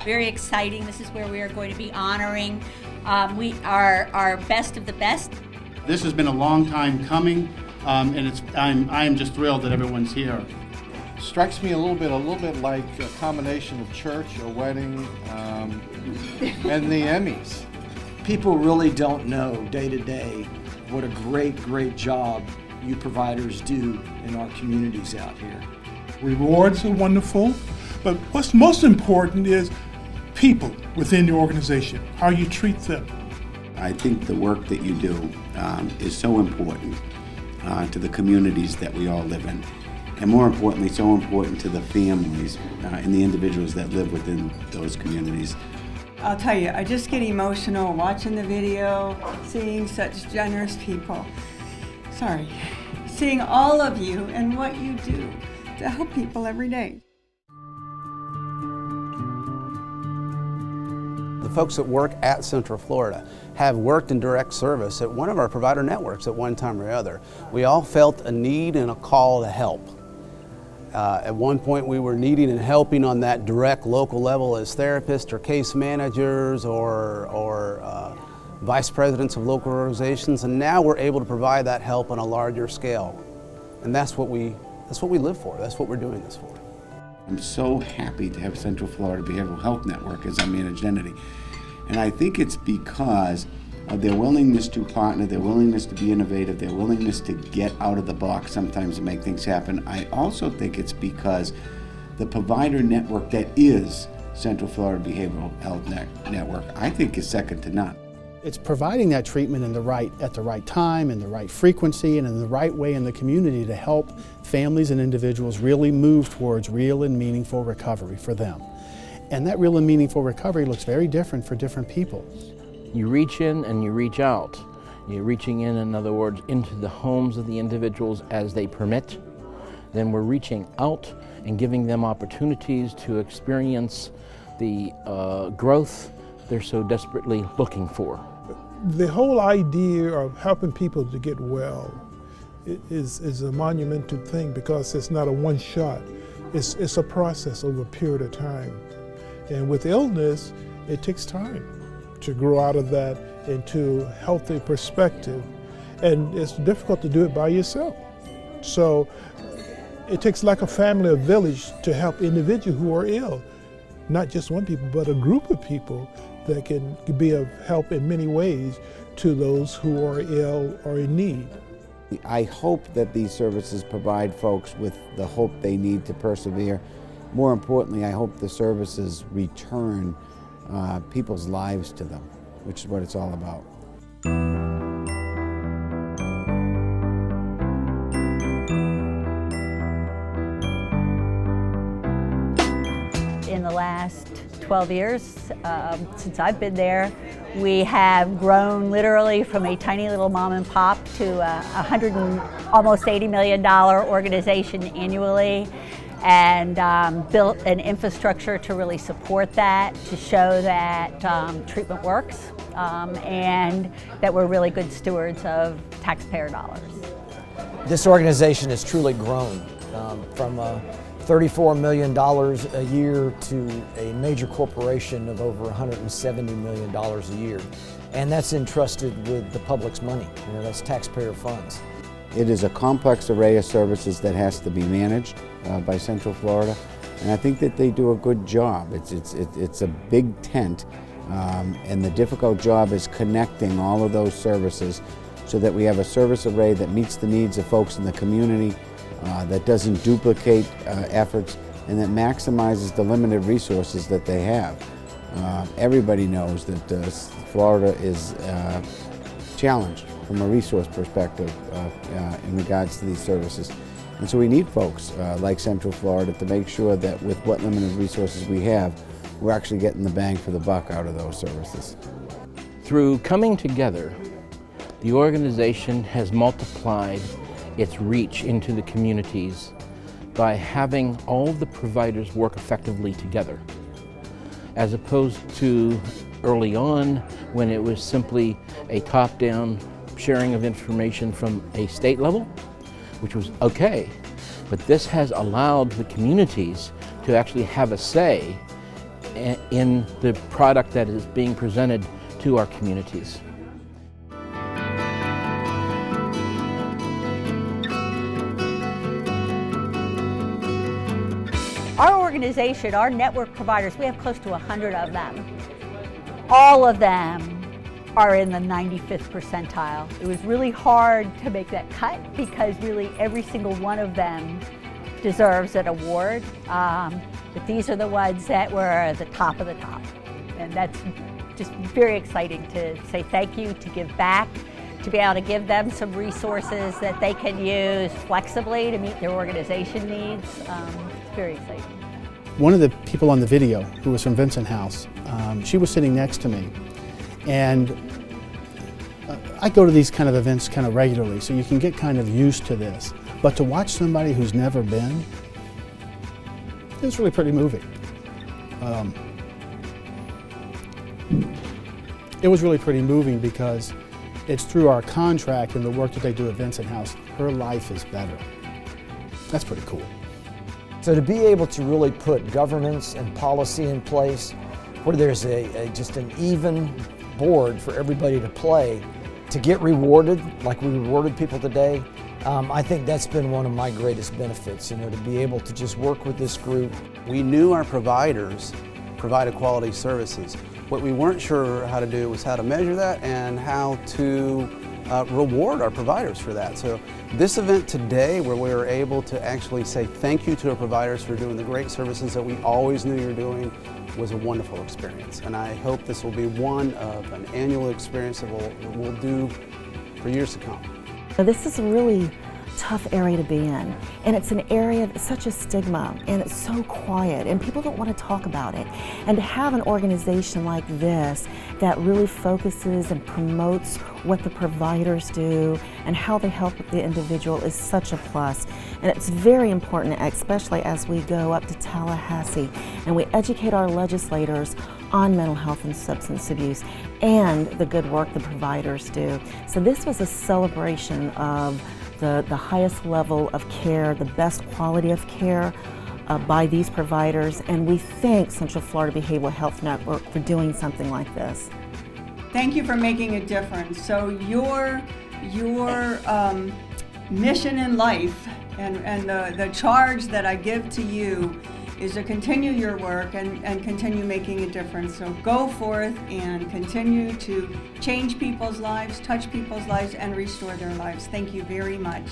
very exciting. This is where we are going to be honoring our best of the best. This has been a long time coming, and I am just thrilled that everyone's here. Strikes me a little bit like a combination of church, a wedding, and the Emmys. People really don't know day to day what a great job you providers do in our communities out here. Rewards are wonderful, but what's most important is people within the organization, how you treat them. I think the work that you do is so important to the communities that we all live in, and more importantly, so important to the families and the individuals that live within those communities. I'll tell you, I just get emotional watching the video, seeing such generous people. Seeing all of you and what you do to help people every day. The folks that work at Central Florida have worked in direct service at one of our provider networks at one time or other. We all felt a need and a call to help. At one point we were needing and helping on that direct local level as therapists or case managers or vice presidents of local organizations, and now we're able to provide that help on a larger scale. And that's what we live for. That's what we're doing this for. I'm so happy to have Central Florida Behavioral Health Network as our managed entity. And I think it's because of their willingness to partner, their willingness to be innovative, their willingness to get out of the box sometimes to make things happen. I also think it's because the provider network that is Central Florida Behavioral Health Network, I think is second to none. It's providing that treatment at the right time, in the right frequency, and in the right way in the community to help families and individuals really move towards real and meaningful recovery for them. And that real and meaningful recovery looks very different for different people. You reach in and you reach out. You're reaching in other words, into the homes of the individuals as they permit. Then we're reaching out and giving them opportunities to experience the growth they're so desperately looking for. The whole idea of helping people to get well is a monumental thing because it's not a one shot. It's a process over a period of time. And with illness, it takes time to grow out of that into a healthy perspective. And it's difficult to do it by yourself. So it takes like a family, a village to help individuals who are ill. Not just one people, but a group of people that can be of help in many ways to those who are ill or in need. I hope that these services provide folks with the hope they need to persevere. More importantly, I hope the services return people's lives to them, which is what it's all about. In the last 12 years, since I've been there, we have grown literally from a tiny little mom and pop to almost $80 million organization annually, and built an infrastructure to really support that, to show that treatment works, and that we're really good stewards of taxpayer dollars. This organization has truly grown from $34 million a year to a major corporation of over $170 million a year. And that's entrusted with the public's money. You know, that's taxpayer funds. It is a complex array of services that has to be managed by Central Florida, and I think that they do a good job. It's a big tent, and the difficult job is connecting all of those services so that we have a service array that meets the needs of folks in the community, that doesn't duplicate efforts, and that maximizes the limited resources that they have. Everybody knows that Florida is challenged from a resource perspective in regards to these services. And so we need folks like Central Florida to make sure that with what limited resources we have, we're actually getting the bang for the buck out of those services. Through coming together, the organization has multiplied its reach into the communities by having all of the providers work effectively together, as opposed to early on when it was simply a top-down sharing of information from a state level, which was okay, but this has allowed the communities to actually have a say in the product that is being presented to our communities. Our organization, our network providers, we have close to 100 of them. All of them are in the 95th percentile. It was really hard to make that cut because really every single one of them deserves an award. But these are the ones that were at the top of the top. And that's just very exciting to say thank you, to give back, to be able to give them some resources that they can use flexibly to meet their organization needs. It's very exciting. One of the people on the video, who was from Vincent House, she was sitting next to me. And I go to these kind of events kind of regularly, so you can get kind of used to this. But to watch somebody who's never been, it's really pretty moving. It was really pretty moving because it's through our contract and the work that they do at Vincent House, her life is better. That's pretty cool. So to be able to really put governance and policy in place where there's just an even board for everybody to play, to get rewarded like we rewarded people today, I think that's been one of my greatest benefits, to be able to just work with this group. We knew our providers provided quality services. What we weren't sure how to do was how to measure that and how to reward our providers for that. So this event today, where we were able to actually say thank you to our providers for doing the great services that we always knew you were doing, was a wonderful experience. And I hope this will be one of an annual experience that we'll do for years to come. This is a really tough area to be in, and it's an area that's such a stigma, and it's so quiet, and people don't want to talk about it. And to have an organization like this that really focuses and promotes what the providers do and how they help the individual is such a plus. And it's very important, especially as we go up to Tallahassee and we educate our legislators on mental health and substance abuse and the good work the providers do. So this was a celebration of the highest level of care, the best quality of care by these providers, and we thank Central Florida Behavioral Health Network for doing something like this. Thank you for making a difference. So your mission in life and the charge that I give to you is to continue your work and continue making a difference. So go forth and continue to change people's lives, touch people's lives, and restore their lives. Thank you very much.